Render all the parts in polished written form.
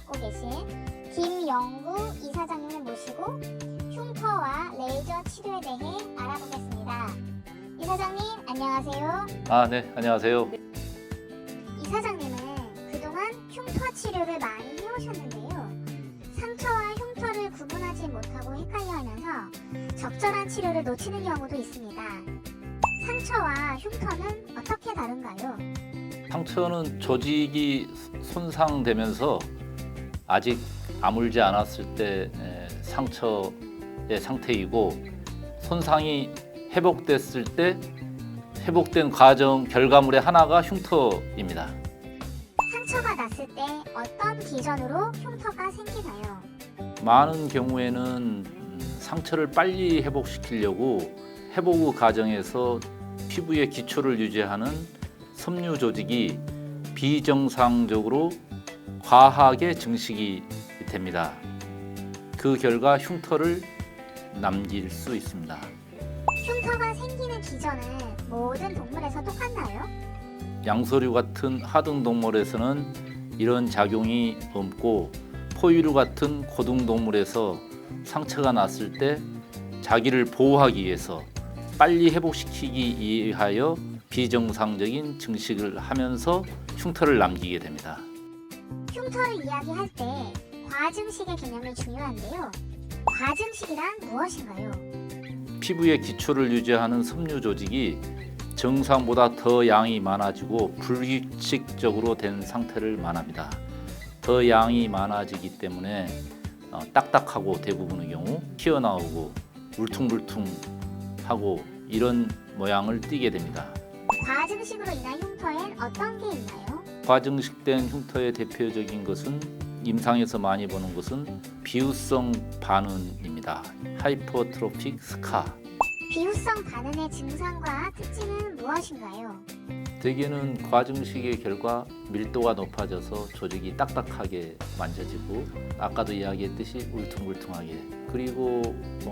맡고 계신 김영구 이사장님을 모시고 흉터와 레이저 치료에 대해 알아보겠습니다. 이사장님 안녕하세요. 네, 안녕하세요. 이사장님은 그동안 흉터 치료를 많이 해오셨는데요. 상처와 흉터를 구분하지 못하고 헷갈려하면서 적절한 치료를 놓치는 경우도 있습니다. 상처와 흉터는 어떻게 다른가요? 상처는 조직이 손상되면서 아직 아물지 않았을 때 상처의 상태이고, 손상이 회복됐을 때 회복된 과정 결과물의 하나가 흉터입니다. 상처가 났을 때 어떤 기전으로 흉터가 생기나요? 많은 경우에는 상처를 빨리 회복시키려고 회복 후 과정에서 피부의 기초를 유지하는 섬유 조직이 비정상적으로 과하게 증식이 됩니다. 그 결과 흉터를 남길 수 있습니다. 흉터가 생기는 기전은 모든 동물에서 똑같나요? 양서류 같은 하등 동물에서는 이런 작용이 없고, 포유류 같은 고등 동물에서 상처가 났을 때 자기를 보호하기 위해서 빨리 회복시키기 위하여 비정상적인 증식을 하면서 흉터를 남기게 됩니다. 흉터를 이야기할 때 과증식의 개념이 중요한데요. 과증식이란 무엇인가요? 피부의 기초를 유지하는 섬유 조직이 정상보다 더 양이 많아지고 불규칙적으로 된 상태를 말합니다. 더 양이 많아지기 때문에 딱딱하고 대부분의 경우 튀어나오고 울퉁불퉁하고 이런 모양을 띠게 됩니다. 과증식으로 인한 흉터엔 어떤 게 있나요? 과증식된 흉터의 대표적인 것은 임상에서 많이 보는 것은 비후성 반응입니다. 하이퍼트로픽 스카. 비후성 반응의 증상과 특징은 무엇인가요? 대개는 과증식의 결과 밀도가 높아져서 조직이 딱딱하게 만져지고, 아까도 이야기했듯이 울퉁불퉁하게, 그리고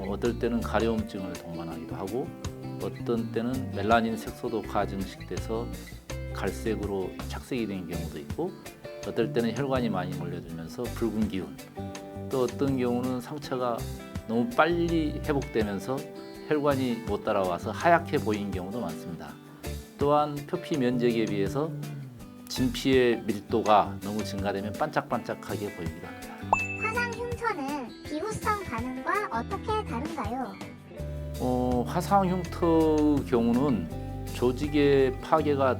어떨 때는 가려움증을 동반하기도 하고, 어떤 때는 멜라닌 색소도 과증식돼서 갈색으로 착색이 된 경우도 있고, 어떨 때는 혈관이 많이 몰려들면서 붉은 기운, 또 어떤 경우는 상처가 너무 빨리 회복되면서 혈관이 못 따라와서 하얗게 보이는 경우도 많습니다. 또한 표피 면적에 비해서 진피의 밀도가 너무 증가되면 반짝반짝하게 보이기도 합니다. 화상 흉터는 비후성 반응과 어떻게 다른가요? 화상 흉터 경우는 조직의 파괴가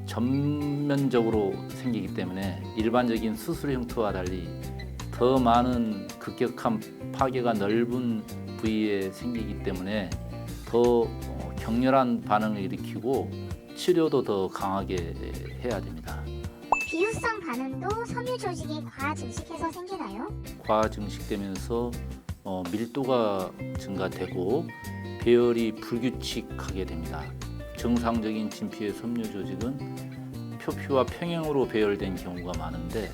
전면적으로 생기기 때문에 일반적인 수술 흉터와 달리 더 많은 급격한 파괴가 넓은 부위에 생기기 때문에 더 격렬한 반응을 일으키고 치료도 더 강하게 해야 됩니다. 비후성 반응도 섬유 조직이 과증식해서 생기나요? 과증식되면서 밀도가 증가되고 배열이 불규칙하게 됩니다. 정상적인 진피의 섬유 조직은 표피와 평형으로 배열된 경우가 많은데,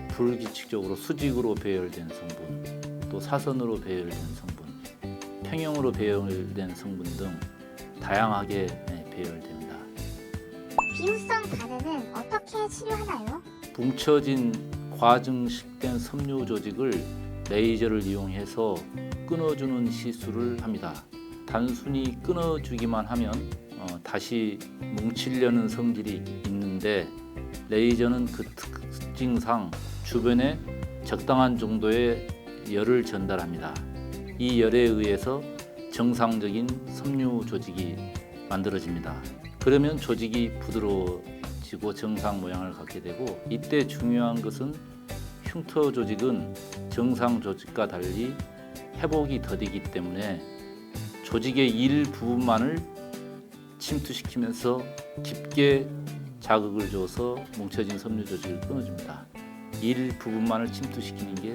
불규칙적으로 수직으로 배열된 성분, 또 사선으로 배열된 성분, 평형으로 배열된 성분 등 다양하게 배열됩니다. 비후성 반응은 어떻게 치료하나요? 뭉쳐진 과증식된 섬유 조직을 레이저를 이용해서 끊어주는 시술을 합니다. 단순히 끊어주기만 하면 다시 뭉치려는 성질이 있는데, 레이저는 그 특징상 주변에 적당한 정도의 열을 전달합니다. 이 열에 의해서 정상적인 섬유 조직이 만들어집니다. 그러면 조직이 부드러워지고 정상 모양을 갖게 되고, 이때 중요한 것은 흉터 조직은 정상 조직과 달리 회복이 더디기 때문에 조직의 일부분만을 침투시키면서 깊게 자극을 줘서 뭉쳐진 섬유 조직을 끊어줍니다. 일부분만을 침투시키는 게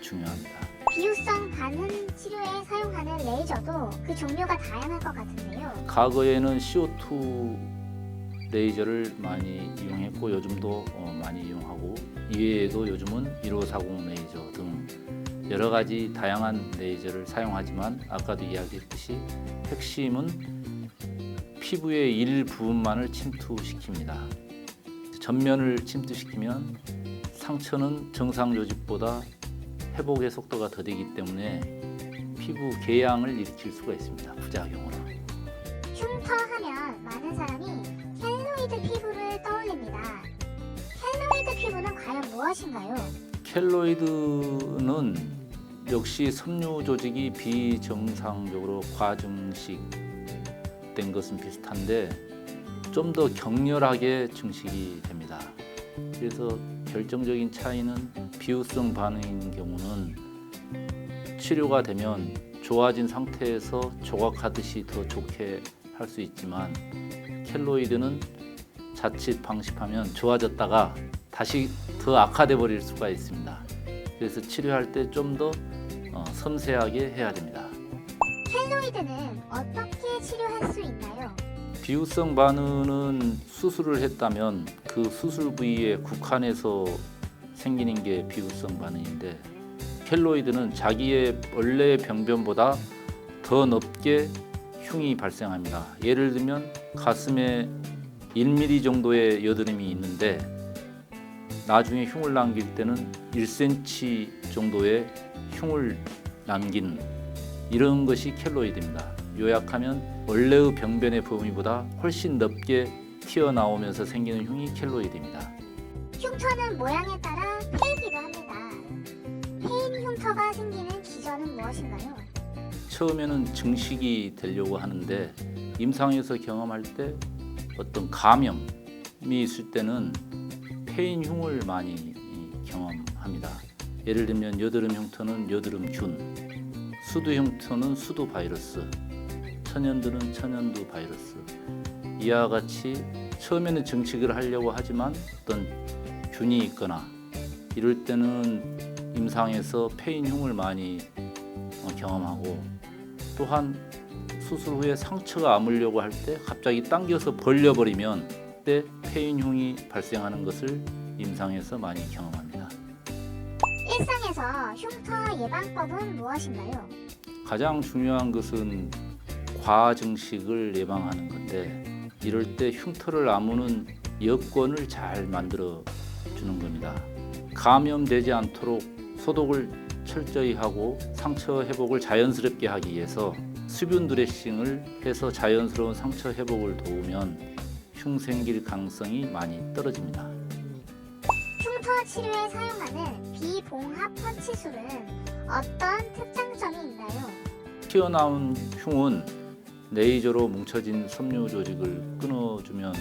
중요합니다. 비후성 반응 치료에 사용하는 레이저도 그 종류가 다양할 것 같은데요. 과거에는 CO2 레이저를 많이 이용했고, 요즘도 많이 이용하고, 이외에도 요즘은 1540 레이저 등 여러 가지 다양한 레이저를 사용하지만, 아까도 이야기했듯이 핵심은 피부의 일부분만을 침투시킵니다. 전면을 침투시키면 상처는 정상 조직보다 회복의 속도가 더디기 때문에 피부 궤양을 일으킬 수가 있습니다. 부작용으로. 흉터 하면 많은 사람이 켈로이드 피부를 떠올립니다. 켈로이드 피부는 과연 무엇인가요? 켈로이드는 역시 섬유 조직이 비정상적으로 과증식된 것은 비슷한데 좀 더 격렬하게 증식이 됩니다. 그래서 결정적인 차이는 비후성 반응인 경우는 치료가 되면 좋아진 상태에서 조각하듯이 더 좋게 할 수 있지만 켈로이드는 자칫 방심하면 좋아졌다가 다시 더 악화돼 버릴 수가 있습니다. 그래서 치료할 때 좀 더 섬세하게 해야 됩니다. 켈로이드는 어떻게 치료할 수 있나요? 비후성 반응은 수술을 했다면 그 수술 부위에 국한해서 생기는 게 비후성 반응인데 켈로이드는 자기의 원래의 병변보다 더 넓게 흉이 발생합니다. 예를 들면 가슴에 1mm 정도의 여드름이 있는데 나중에 흉을 남길 때는 1cm 정도의 흉을 남긴 이런 것이 켈로이드입니다. 요약하면 원래의 병변의 범위보다 훨씬 넓게 튀어나오면서 생기는 흉이 켈로이드입니다. 흉터는 모양에 따라 패이기도 합니다. 패인 흉터가 생기는 기전은 무엇인가요? 처음에는 증식이 되려고 하는데 임상에서 경험할 때 어떤 감염이 있을 때는 패인 흉을 많이 경험합니다. 예를 들면 여드름 흉터는 여드름균, 수두 흉터는 수두 바이러스, 천연두는 천연두 바이러스. 이와 같이 처음에는 증식을 하려고 하지만 어떤 균이 있거나 이럴 때는 임상에서 패인 흉을 많이 경험하고 또한 수술 후에 상처가 아물려고 할 때 갑자기 당겨서 벌려버리면 그때 패인 흉이 발생하는 것을 임상에서 많이 경험합니다. 일상에서 흉터 예방법은 무엇인가요? 가장 중요한 것은 과증식을 예방하는 건데 이럴 때 흉터를 아무는 여건을 잘 만들어 주는 겁니다. 감염되지 않도록 소독을 철저히 하고 상처 회복을 자연스럽게 하기 위해서 수분 드레싱을 해서 자연스러운 상처 회복을 도우면 흉 생길 가능성이 많이 떨어집니다. 흉터 치료에 사용하는 비봉합 펀치술은 어떤 특장점이 있나요? 튀어나온 흉은 레이저로 뭉쳐진 섬유 조직을 끊어주면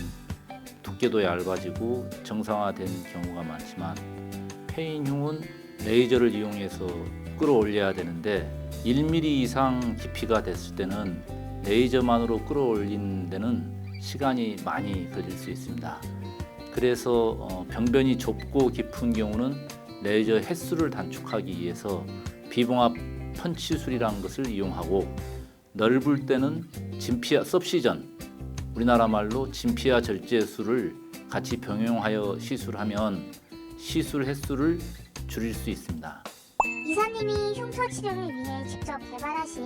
두께도 얇아지고 정상화된 경우가 많지만 패인 흉은 레이저를 이용해서 끌어올려야 되는데 1mm 이상 깊이가 됐을 때는 레이저만으로 끌어올리는 데는 시간이 많이 걸릴 수 있습니다. 그래서 병변이 좁고 깊은 경우는 레이저 횟수를 단축하기 위해서 비봉합 펀치술이라는 것을 이용하고 넓을 때는 진피아 सब시전, 우리나라 말로 진피아 절제술을 같이 병용하여 시술하면 시술 횟수를 줄일 수 있습니다. 이사님이 흉터 치료를 위해 직접 개발하신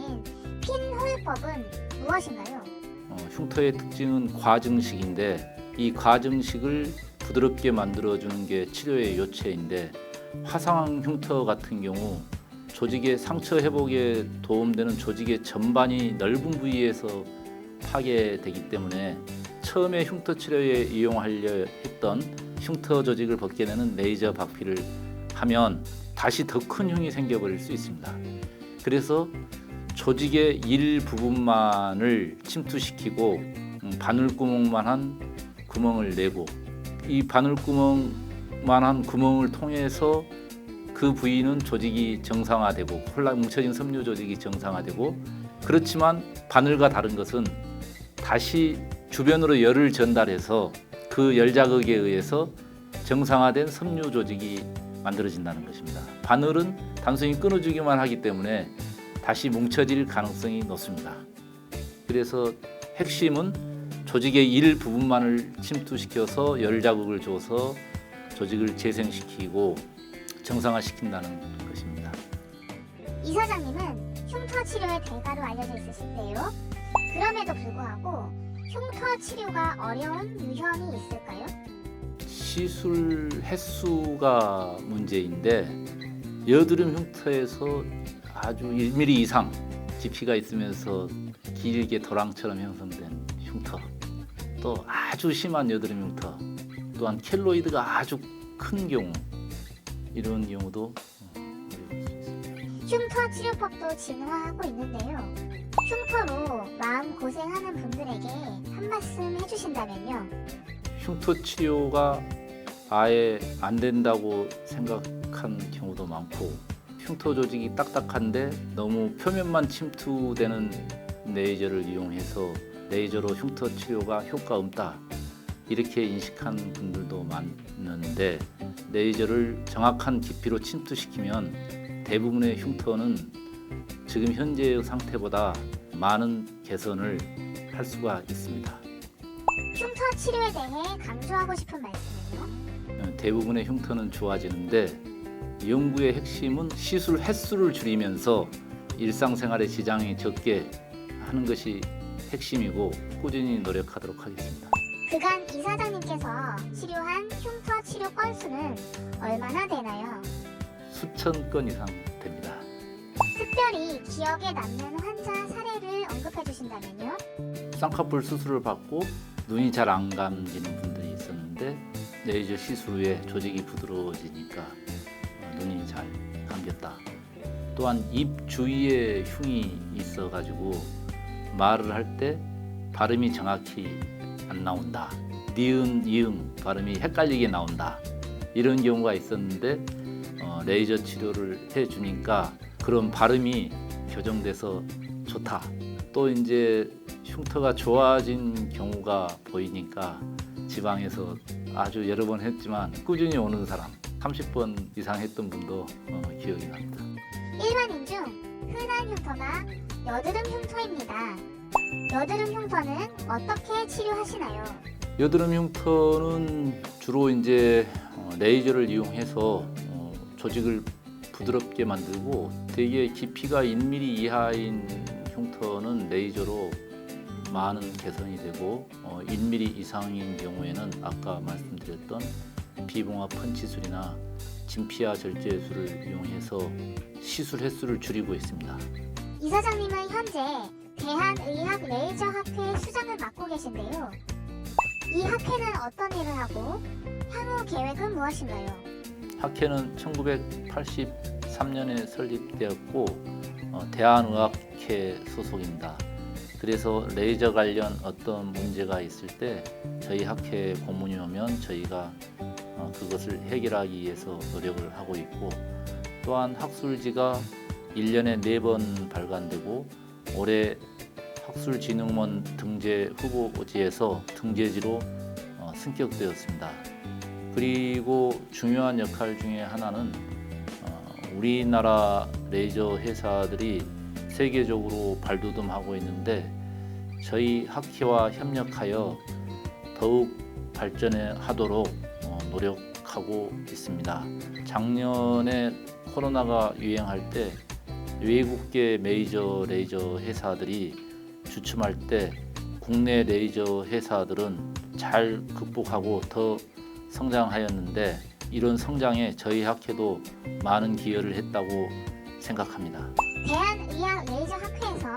핀홀법은 무엇인가요? 흉터의 특징은 과증식인데 이 과증식을 부드럽게 만들어주는 게 치료의 요체인데 화상 흉터 같은 경우 조직의 상처 회복에 도움되는 조직의 전반이 넓은 부위에서 파괴되기 때문에 처음에 흉터 치료에 이용하려 했던 흉터 조직을 벗겨내는 레이저 박피를 하면 다시 더 큰 흉이 생겨버릴 수 있습니다. 그래서 조직의 일부분만을 침투시키고 바늘구멍만한 구멍을 내고 이 바늘구멍만한 구멍을 통해서 그 부위는 조직이 정상화되고 홀랑 뭉쳐진 섬유 조직이 정상화되고 그렇지만 바늘과 다른 것은 다시 주변으로 열을 전달해서 그 열 자극에 의해서 정상화된 섬유 조직이 만들어진다는 것입니다. 바늘은 단순히 끊어주기만 하기 때문에 다시 뭉쳐질 가능성이 높습니다. 그래서 핵심은 조직의 일부분만을 침투시켜서 열 자극을 줘서 조직을 재생시키고 정상화시킨다는 것입니다. 이 사장님은 흉터 치료의 대가로 알려져 있으신데요. 그럼에도 불구하고 흉터 치료가 어려운 유형이 있을까요? 시술 횟수가 문제인데 여드름 흉터에서 아주 1mm 이상 깊이가 있으면서 길게 도랑처럼 형성된 흉터, 또 아주 심한 여드름 흉터, 또한 켈로이드가 아주 큰 경우, 이런 경우도 흉터 치료법도 진화하고 있는데요. 흉터로 마음 고생하는 분들에게 한 말씀 해주신다면요. 흉터 치료가 아예 안 된다고 생각한 경우도 많고, 흉터 조직이 딱딱한데 너무 표면만 침투되는 레이저를 이용해서 레이저로 흉터 치료가 효과 없다 이렇게 인식한 분들도 많은데, 레이저를 정확한 깊이로 침투시키면 대부분의 흉터는 지금 현재의 상태보다 많은 개선을 할 수가 있습니다. 흉터 치료에 대해 강조하고 싶은 말씀은요? 대부분의 흉터는 좋아지는데 연구의 핵심은 시술 횟수를 줄이면서 일상생활에 지장이 적게 하는 것이 핵심이고 꾸준히 노력하도록 하겠습니다. 그간 이사장님께서 치료한 흉터 치료 건수는 얼마나 되나요? 수천 건 이상 됩니다. 특별히 기억에 남는 환자 사례를 언급해 주신다면요? 쌍꺼풀 수술을 받고 눈이 잘 안 감기는 분들이 있었는데 레이저 시술 후에 조직이 부드러워지니까 눈이 잘 감겼다. 또한 입 주위에 흉이 있어가지고 말을 할 때 발음이 정확히 안 나온다. 니은, 이응 발음이 헷갈리게 나온다. 이런 경우가 있었는데 레이저 치료를 해주니까 그런 발음이 교정돼서 좋다. 또 이제 흉터가 좋아진 경우가 보이니까 지방에서 아주 여러 번 했지만 꾸준히 오는 사람 30번 이상 했던 분도 기억이 납니다. 일반인 중 흔한 흉터가 여드름 흉터입니다. 여드름 흉터는 어떻게 치료하시나요? 여드름 흉터는 주로 이제 레이저를 이용해서 조직을 부드럽게 만들고, 되게 깊이가 1mm 이하인 흉터는 레이저로 많은 개선이 되고 1mm 이상인 경우에는 아까 말씀드렸던 비봉합 펀치술이나 진피아 절제술을 이용해서 시술 횟수를 줄이고 있습니다. 이사장님은 현재 대한의학 레이저학회 수장을 맡고 계신데요. 이 학회는 어떤 일을 하고 향후 계획은 무엇인가요? 학회는 1983년에 설립되었고 대한의학회 소속입니다. 그래서 레이저 관련 어떤 문제가 있을 때 저희 학회 공문이 오면 저희가 그것을 해결하기 위해서 노력을 하고 있고, 또한 학술지가 1년에 4번 발간되고 올해 학술진흥원 등재 후보지에서 등재지로 승격되었습니다. 그리고 중요한 역할 중에 하나는 우리나라 레이저 회사들이 세계적으로 발돋움하고 있는데 저희 학회와 협력하여 더욱 발전하도록 노력하고 있습니다. 작년에 코로나가 유행할 때 외국계 메이저 레이저 회사들이 주춤할 때 국내 레이저 회사들은 잘 극복하고 더 성장하였는데, 이런 성장에 저희 학회도 많은 기여를 했다고 생각합니다. 대한의학 레이저학회에서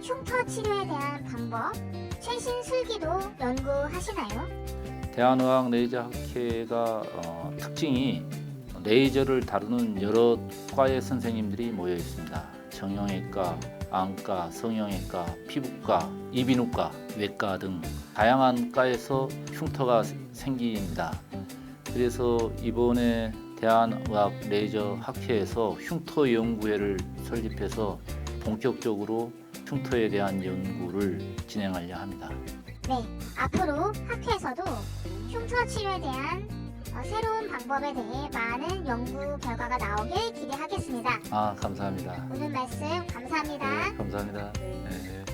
흉터 치료에 대한 방법, 최신 술기도 연구하시나요? 대한의학 레이저학회가 특징이 레이저를 다루는 여러 과의 선생님들이 모여 있습니다. 정형외과, 안과, 성형외과, 피부과, 이비인후과, 외과 등 다양한 과에서 흉터가 생깁니다. 그래서 이번에 대한의학 레이저 학회에서 흉터 연구회를 설립해서 본격적으로 흉터에 대한 연구를 진행하려 합니다. 네, 앞으로 학회에서도 흉터 치료에 대한 새로운 방법에 대해 많은 연구 결과가 나오길 기대하겠습니다. 감사합니다. 오늘 말씀 감사합니다. 네, 감사합니다. 네.